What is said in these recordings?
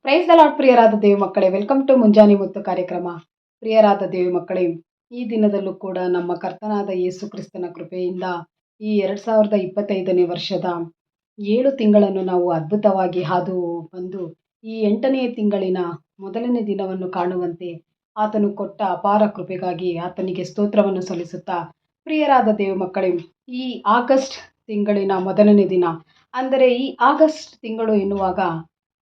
Price the lord. ಪ್ರಿಯರಾದ ದೇವಿ ಮಕ್ಕಳೇ, ವೆಲ್ಕಮ್ ಟು ಮುಂಜಾನೆ ಮುತ್ತು ಕಾರ್ಯಕ್ರಮ. ಪ್ರಿಯರಾದ ದೇವಿ ಮಕ್ಕಳೇ, ಈ ದಿನದಲ್ಲೂ ಕೂಡ ನಮ್ಮ ಕರ್ತನಾದ ಯೇಸು ಕ್ರಿಸ್ತನ ಕೃಪೆಯಿಂದ ಈ 2025ನೇ ವರ್ಷದ 7 ತಿಂಗಳನ್ನು ನಾವು ಅದ್ಭುತವಾಗಿ ಹಾದು ಬಂದು ಈ 8ನೇ ತಿಂಗಳಿನ ಮೊದಲನೇ ದಿನವನ್ನು ಕಾಣುವಂತೆ ಆತನು ಕೊಟ್ಟ ಅಪಾರ ಕೃಪೆಗಾಗಿ ಆತನಿಗೆ ಸ್ತೋತ್ರವನ್ನು ಸಲ್ಲಿಸುತ್ತಾ, ಪ್ರಿಯರಾದ ದೇವಿ ಮಕ್ಕಳೇ, ಈ ಆಗಸ್ಟ್ ತಿಂಗಳಿನ ಮೊದಲನೇ ದಿನ, ಅಂದರೆ ಈ ಆಗಸ್ಟ್ ತಿಂಗಳು ಎನ್ನುವಾಗ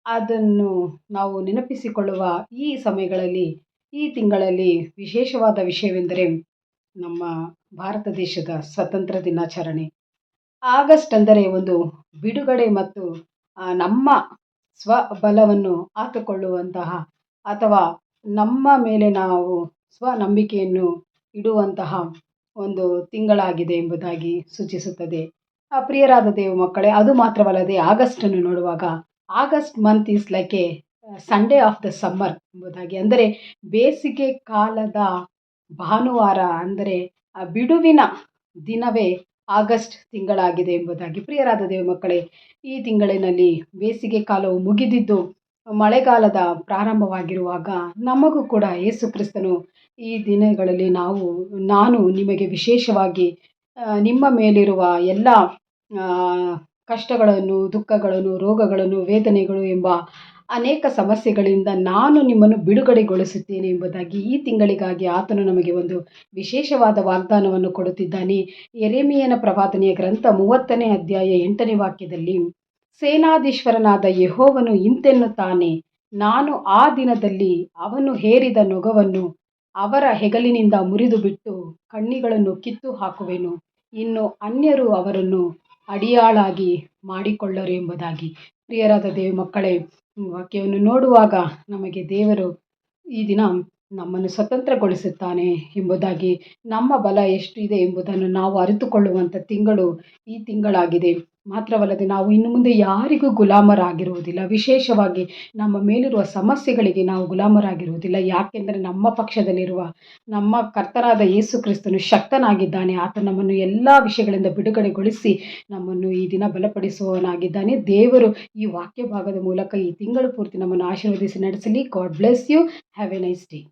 ಅದನ್ನು ನಾವು ನೆನಪಿಸಿಕೊಳ್ಳುವ ಈ ಸಮಯಗಳಲ್ಲಿ, ಈ ತಿಂಗಳಲ್ಲಿ ವಿಶೇಷವಾದ ವಿಷಯವೆಂದರೆ ನಮ್ಮ ಭಾರತ ದೇಶದ ಸ್ವತಂತ್ರ ದಿನಾಚರಣೆ. ಆಗಸ್ಟ್ ಅಂದರೆ ಒಂದು ಬಿಡುಗಡೆ ಮತ್ತು ನಮ್ಮ ಸ್ವಬಲವನ್ನು ಆತುಕೊಳ್ಳುವಂತಹ ಅಥವಾ ನಮ್ಮ ಮೇಲೆ ನಾವು ಸ್ವನಂಬಿಕೆಯನ್ನು ಇಡುವಂತಹ ಒಂದು ತಿಂಗಳಾಗಿದೆ ಎಂಬುದಾಗಿ ಸೂಚಿಸುತ್ತದೆ. ಪ್ರಿಯರಾದ ದೇವ ಮಕ್ಕಳೇ, ಅದು ಮಾತ್ರವಲ್ಲದೆ ಆಗಸ್ಟನ್ನು ನೋಡುವಾಗ August month is like A Sunday of the summer ಎಂಬುದಾಗಿ, ಅಂದರೆ ಬೇಸಿಗೆ ಕಾಲದ ಭಾನುವಾರ, ಅಂದರೆ ಬಿಡುವಿನ ದಿನವೇ ಆಗಸ್ಟ್ ತಿಂಗಳಾಗಿದೆ ಎಂಬುದಾಗಿ. ಪ್ರಿಯರಾದ ದೇವ ಮಕ್ಕಳೇ, ಈ ತಿಂಗಳಿನಲ್ಲಿ ಬೇಸಿಗೆ ಕಾಲವು ಮುಗಿದಿದ್ದು ಮಳೆಗಾಲದ ಪ್ರಾರಂಭವಾಗಿರುವಾಗ ನಮಗೂ ಕೂಡ ಯೇಸು ಕ್ರಿಸ್ತನು ಈ ದಿನಗಳಲ್ಲಿ ನಾನು ನಿಮಗೆ ವಿಶೇಷವಾಗಿ ನಿಮ್ಮ ಮೇಲಿರುವ ಎಲ್ಲ ಕಷ್ಟಗಳನ್ನು, ದುಃಖಗಳನ್ನು, ರೋಗಗಳನ್ನು, ವೇದನೆಗಳು ಎಂಬ ಅನೇಕ ಸಮಸ್ಯೆಗಳಿಂದ ನಾನು ನಿಮ್ಮನ್ನು ಬಿಡುಗಡೆಗೊಳಿಸುತ್ತೇನೆ ಎಂಬುದಾಗಿ ಈ ತಿಂಗಳಿಗಾಗಿ ಆತನು ನಮಗೆ ಒಂದು ವಿಶೇಷವಾದ ವಾಗ್ದಾನವನ್ನು ಕೊಡುತ್ತಿದ್ದಾನೆ. ಯೆರೆಮೀಯನ ಪ್ರವಾದನೆಯ ಗ್ರಂಥ 30ನೇ ಅಧ್ಯಾಯ 8ನೇ ವಾಕ್ಯದಲ್ಲಿ, ಸೇನಾಧೀಶ್ವರನಾದ ಯೆಹೋವನು ಇಂತೆನ್ನುತ್ತಾನೆ, ನಾನು ಆ ದಿನದಲ್ಲಿ ಅವನು ಹೇರಿದ ನೊಗವನ್ನು ಅವರ ಹೆಗಲಿನಿಂದ ಮುರಿದು ಬಿಟ್ಟು ಕಣ್ಣಿಗಳನ್ನು ಕಿತ್ತು ಹಾಕುವೆನು, ಇನ್ನು ಅನ್ಯರು ಅವರನ್ನು ಅಡಿಯಾಳಾಗಿ ಮಾಡಿಕೊಳ್ಳರು ಎಂಬುದಾಗಿ. ಪ್ರಿಯರಾದ ದೇವ ಮಕ್ಕಳೇ, ವಾಕ್ಯವನ್ನು ನೋಡುವಾಗ ನಮಗೆ ದೇವರು ಈ ದಿನ ನಮ್ಮನ್ನು ಸ್ವತಂತ್ರಗೊಳಿಸುತ್ತಾನೆ ಎಂಬುದಾಗಿ, ನಮ್ಮ ಬಲ ಎಷ್ಟು ಇದೆ ಎಂಬುದನ್ನು ನಾವು ಅರಿತುಕೊಳ್ಳುವಂಥ ತಿಂಗಳು ಈ ತಿಂಗಳಾಗಿದೆ. ಮಾತ್ರವಲ್ಲದೆ ನಾವು ಇನ್ನು ಮುಂದೆ ಯಾರಿಗೂ ಗುಲಾಮರಾಗಿರುವುದಿಲ್ಲ. ವಿಶೇಷವಾಗಿ ನಮ್ಮ ಮೇಲಿರುವ ಸಮಸ್ಯೆಗಳಿಗೆ ನಾವು ಗುಲಾಮರಾಗಿರುವುದಿಲ್ಲ. ಯಾಕೆಂದರೆ ನಮ್ಮ ಪಕ್ಷದಲ್ಲಿರುವ ನಮ್ಮ ಕರ್ತನಾದ ಯೇಸು ಕ್ರಿಸ್ತನು ಶಕ್ತನಾಗಿದ್ದಾನೆ. ಆತ ನಮ್ಮನ್ನು ಎಲ್ಲ ವಿಷಯಗಳಿಂದ ಬಿಡುಗಡೆಗೊಳಿಸಿ ನಮ್ಮನ್ನು ಈ ದಿನ ಬಲಪಡಿಸುವವನಾಗಿದ್ದಾನೆ. ದೇವರು ಈ ವಾಕ್ಯ ಭಾಗದ ಮೂಲಕ ಈ ತಿಂಗಳು ಪೂರ್ತಿ ನಮ್ಮನ್ನು ಆಶೀರ್ವದಿಸಿ ನಡೆಸಲಿ. God bless you. Have a nice day.